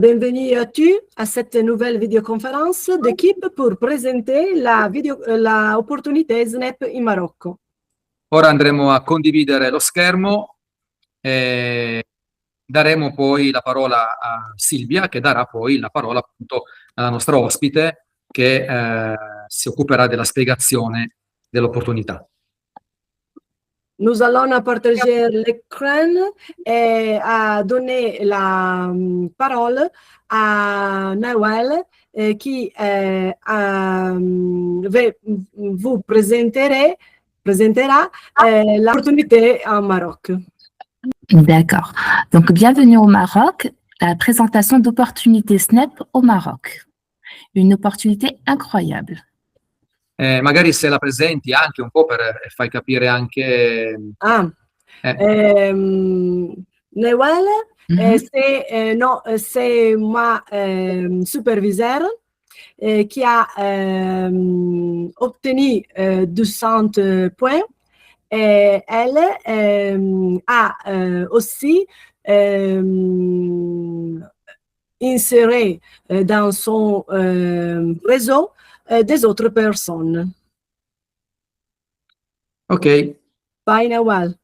Bienvenue à cette nouvelle vidéoconférence d'équipe pour présenter la opportunité SNAP in Marocco. Ora andremo a condividere lo schermo e daremo poi la parola a Silvia, che darà poi la parola appunto alla nostra ospite che si occuperà della spiegazione dell'opportunità. Nous allons partager l'écran et à donner la parole à Nawal qui vous présentera l'opportunité au Maroc. D'accord. Donc, bienvenue au Maroc, la présentation d'opportunités SNAP au Maroc. Une opportunité incroyable. Magari se la presenti anche un po' e fai capire anche... Nawal, c'est ma superviseur qui a obtenu 200 points. Et elle a aussi inséré dans son réseau des autres personnes. Ok. Bye, Nawal.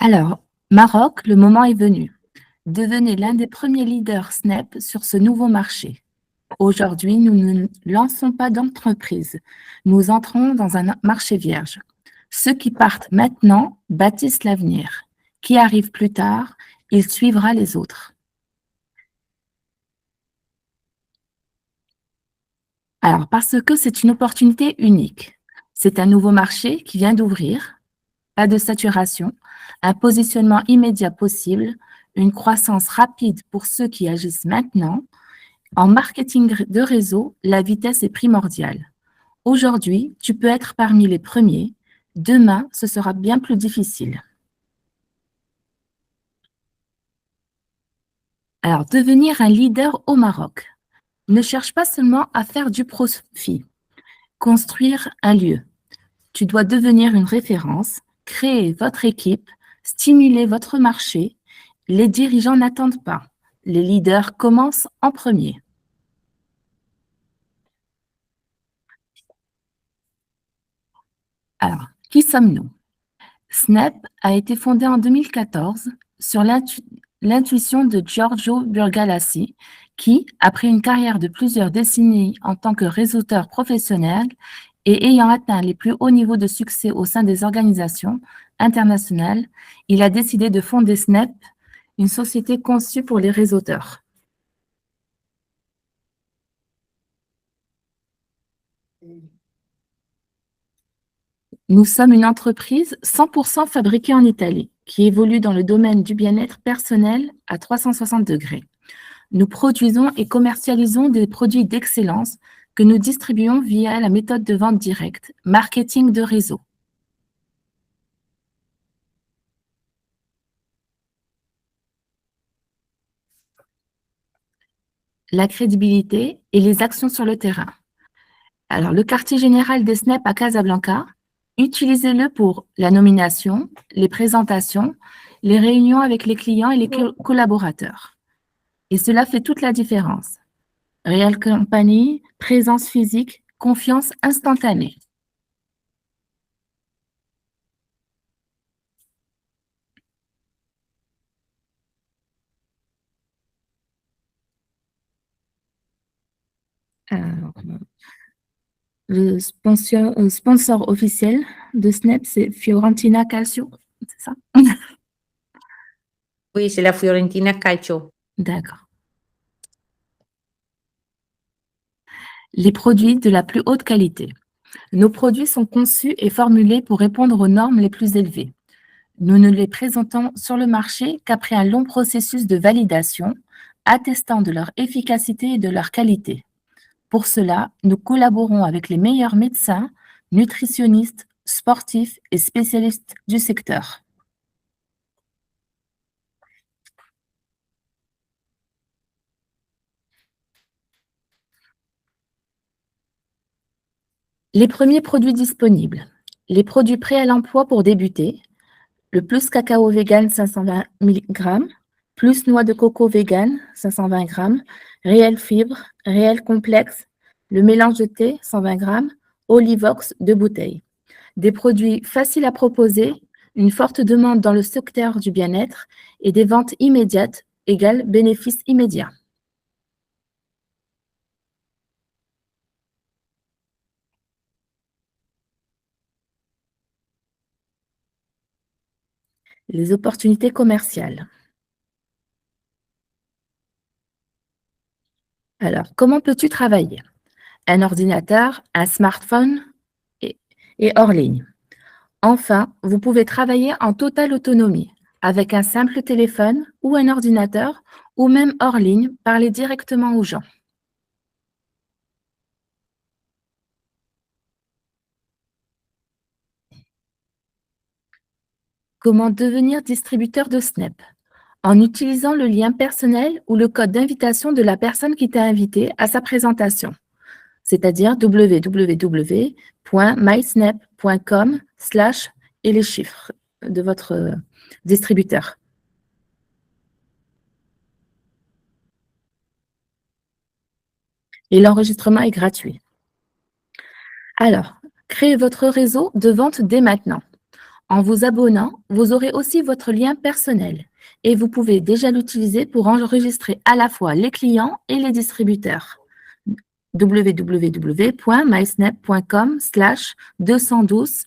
Alors, Maroc, le moment est venu. Devenez l'un des premiers leaders SNAP sur ce nouveau marché. Aujourd'hui, nous ne lançons pas d'entreprise. Nous entrons dans un marché vierge. Ceux qui partent maintenant bâtissent l'avenir. Qui arrive plus tard, il suivra les autres. Alors, parce que c'est une opportunité unique. C'est un nouveau marché qui vient d'ouvrir, pas de saturation, un positionnement immédiat possible, une croissance rapide pour ceux qui agissent maintenant. En marketing de réseau, la vitesse est primordiale. Aujourd'hui, tu peux être parmi les premiers. Demain, ce sera bien plus difficile. Alors, devenir un leader au Maroc. Ne cherche pas seulement à faire du profit. Construire un lieu. Tu dois devenir une référence, créer votre équipe, stimuler votre marché. Les dirigeants n'attendent pas. Les leaders commencent en premier. Alors, qui sommes-nous? SNAP a été fondé en 2014 sur l'intuition de Giorgio Burgalassi, qui, après une carrière de plusieurs décennies en tant que réseauteur professionnel et ayant atteint les plus hauts niveaux de succès au sein des organisations internationales, il a décidé de fonder SNAP, une société conçue pour les réseauteurs. Nous sommes une entreprise 100% fabriquée en Italie, qui évolue dans le domaine du bien-être personnel à 360 degrés. Nous produisons et commercialisons des produits d'excellence que nous distribuons via la méthode de vente directe, marketing de réseau. La crédibilité et les actions sur le terrain. Alors, le quartier général des SNAP à Casablanca, utilisez-le pour la nomination, les présentations, les réunions avec les clients et les collaborateurs. Et cela fait toute la différence. Real Company, présence physique, confiance instantanée. Alors, le sponsor officiel de SNAP, c'est Fiorentina Calcio, c'est ça? Oui, c'est la Fiorentina Calcio. D'accord. Les produits de la plus haute qualité. Nos produits sont conçus et formulés pour répondre aux normes les plus élevées. Nous ne les présentons sur le marché qu'après un long processus de validation, attestant de leur efficacité et de leur qualité. Pour cela, nous collaborons avec les meilleurs médecins, nutritionnistes, sportifs et spécialistes du secteur. Les premiers produits disponibles. Les produits prêts à l'emploi pour débuter. le plus cacao vegan 520 mg, plus noix de coco vegan 520 g, réel fibre, réel complexe, le mélange de thé 120 g, Olivox 2 bouteilles. Des produits faciles à proposer, une forte demande dans le secteur du bien-être et des ventes immédiates égale bénéfice immédiat. Les opportunités commerciales. Alors, comment peux-tu travailler? Un ordinateur, un smartphone et hors ligne. Enfin, vous pouvez travailler en totale autonomie avec un simple téléphone ou un ordinateur ou même hors ligne, parler directement aux gens. Comment devenir distributeur de Snap? En utilisant le lien personnel ou le code d'invitation de la personne qui t'a invité à sa présentation, c'est-à-dire www.mysnap.com/ et les chiffres de votre distributeur. Et l'enregistrement est gratuit. Alors, créez votre réseau de vente dès maintenant. En vous abonnant, vous aurez aussi votre lien personnel et vous pouvez déjà l'utiliser pour enregistrer à la fois les clients et les distributeurs. www.mysnap.com/212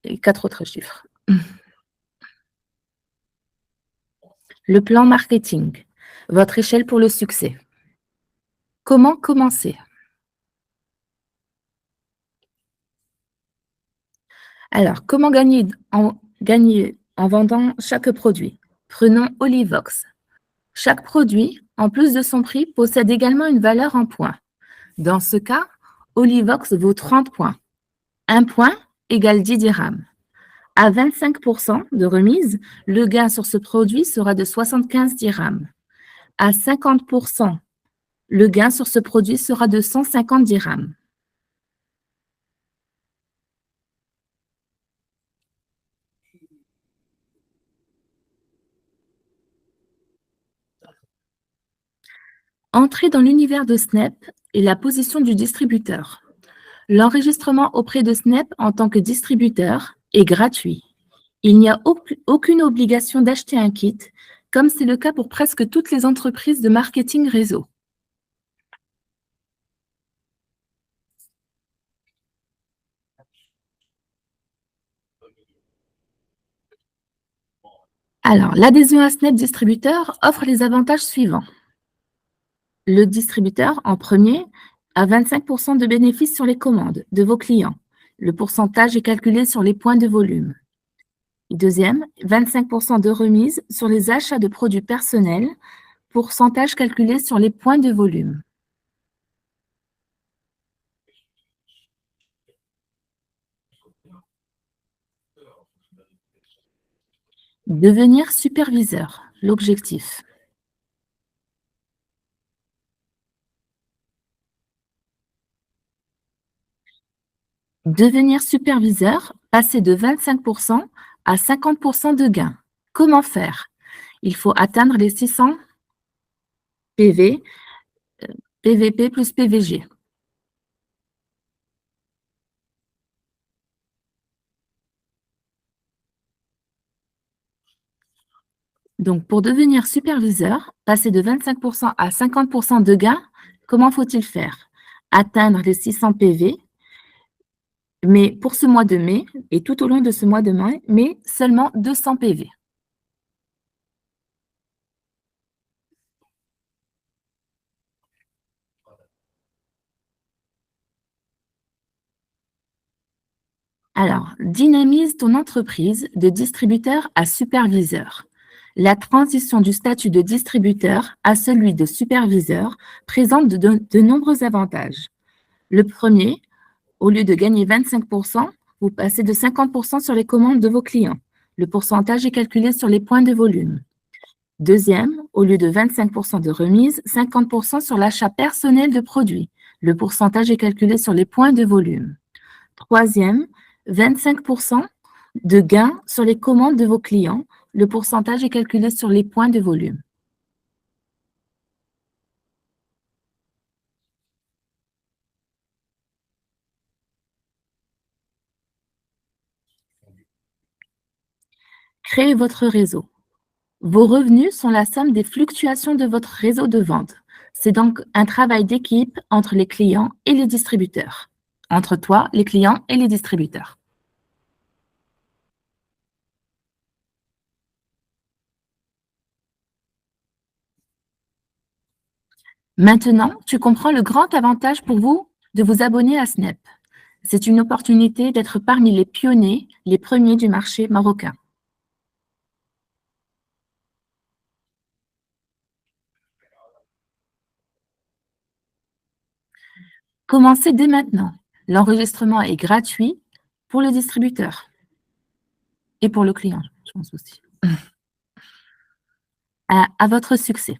et 4 autres chiffres. Le plan marketing, votre échelle pour le succès. Comment commencer? Alors, comment gagner en vendant chaque produit? Prenons Olivox. Chaque produit, en plus de son prix, possède également une valeur en points. Dans ce cas, Olivox vaut 30 points. 1 point égale 10 dirhams. À 25% de remise, le gain sur ce produit sera de 75 dirhams. À 50%, le gain sur ce produit sera de 150 dirhams. Entrer dans l'univers de Snap et la position du distributeur. L'enregistrement auprès de Snap en tant que distributeur est gratuit. Il n'y a aucune obligation d'acheter un kit, comme c'est le cas pour presque toutes les entreprises de marketing réseau. Alors, l'adhésion à Snap Distributeur offre les avantages suivants. Le distributeur, en premier, a 25% de bénéfices sur les commandes de vos clients. Le pourcentage est calculé sur les points de volume. Deuxième, 25% de remise sur les achats de produits personnels, pourcentage calculé sur les points de volume. Devenir superviseur, l'objectif. Devenir superviseur, passer de 25% à 50% de gain. Comment faire? Il faut atteindre les 600 PV, PVP plus PVG. Donc, pour devenir superviseur, passer de 25% à 50% de gain, comment faut-il faire? Atteindre les 600 PV, mais pour ce mois de mai, et tout au long de ce mois de mai, mais seulement 200 PV. Alors, dynamise ton entreprise de distributeur à superviseur. La transition du statut de distributeur à celui de superviseur présente de nombreux avantages. Le premier, au lieu de gagner 25%, vous passez de 50% sur les commandes de vos clients. Le pourcentage est calculé sur les points de volume. Deuxième, au lieu de 25% de remise, 50% sur l'achat personnel de produits. Le pourcentage est calculé sur les points de volume. Troisième, 25% de gains sur les commandes de vos clients. Le pourcentage est calculé sur les points de volume. Créez votre réseau. Vos revenus sont la somme des fluctuations de votre réseau de vente. C'est donc un travail d'équipe entre les clients et les distributeurs. Entre toi, les clients et les distributeurs. Maintenant, tu comprends le grand avantage pour vous de vous abonner à Snap. C'est une opportunité d'être parmi les pionniers, les premiers du marché marocain. Commencez dès maintenant. L'enregistrement est gratuit pour le distributeur et pour le client, je pense aussi. À votre succès.